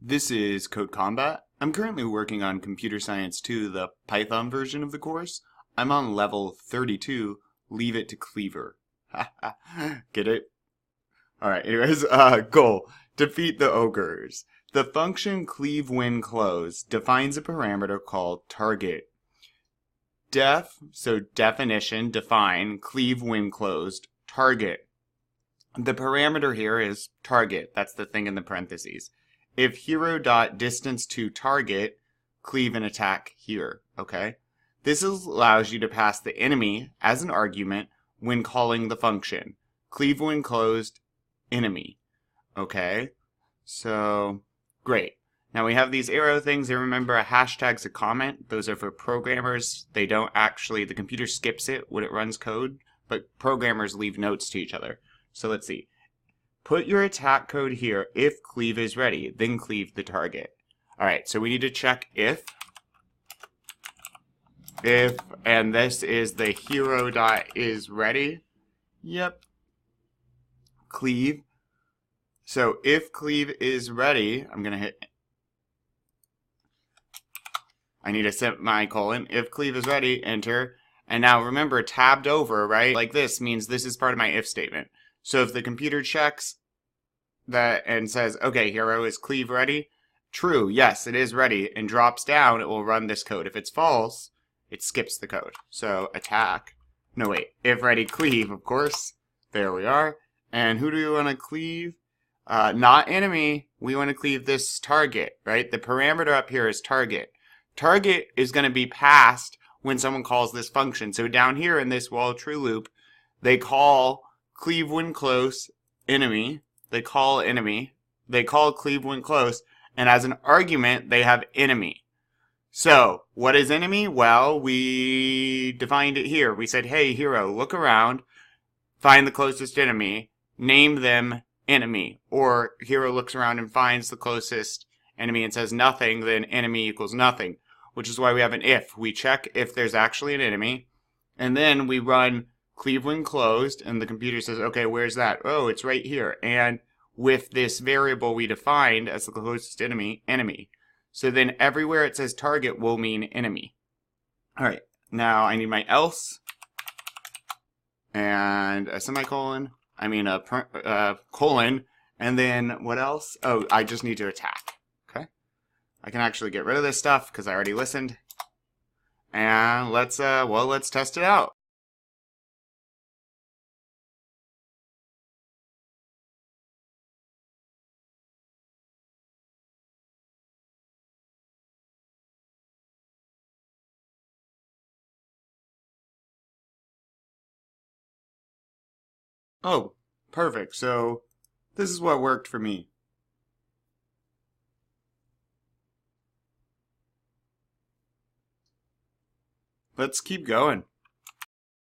This is CodeCombat. I'm currently working on Computer Science 2, the Python version of the course. I'm on level 32, Leave It to Cleaver. Get it? Alright, anyways, goal. Defeat the ogres. The function cleave when closed defines a parameter called target. Definition, define, cleave when closed, target. The parameter here is target. That's the thing in the parentheses. If hero.distance to target, cleave and attack here, okay? This allows you to pass the enemy as an argument when calling the function. Cleave when closed, enemy, okay? So, great. Now we have these arrow things, and remember a hashtag's a comment. Those are for programmers. They don't actually, the computer skips it when it runs code, but programmers leave notes to each other. So let's see. Put your attack code here if cleave is ready, then cleave the target. Alright, so we need to check if, and this is the hero.isReady. Yep. Cleave. So if cleave is ready, I'm going to hit, I need a semicolon. If cleave is ready, enter. And now remember, tabbed over, right? Like this means this is part of my if statement. So if the computer checks that and says, okay, hero, is cleave ready? True, yes, it is ready, and drops down, it will run this code. If it's false, it skips the code. So attack. No, wait. If ready, cleave, of course. There we are. And who do we want to cleave? Not enemy. We want to cleave this target, right? The parameter up here is target. Target is going to be passed when someone calls this function. So down here in this while true loop, they call cleave when close, enemy. They call enemy. They call cleave when close. And as an argument, they have enemy. So, what is enemy? Well, we defined it here. We said, hey, hero, look around. Find the closest enemy. Name them enemy. Or hero looks around and finds the closest enemy and says nothing, then enemy equals nothing. Which is why we have an if. We check if there's actually an enemy. And then we run cleave when closed, and the computer says, okay, where's that? Oh, it's right here. And with this variable we defined as the closest enemy, enemy. So then everywhere it says target will mean enemy. All right, now I need my else and a semicolon. I mean a colon, and then what else? Oh, I just need to attack. Okay, I can actually get rid of this stuff because I already listened. And let's test it out. Oh, perfect. So this is what worked for me. Let's keep going.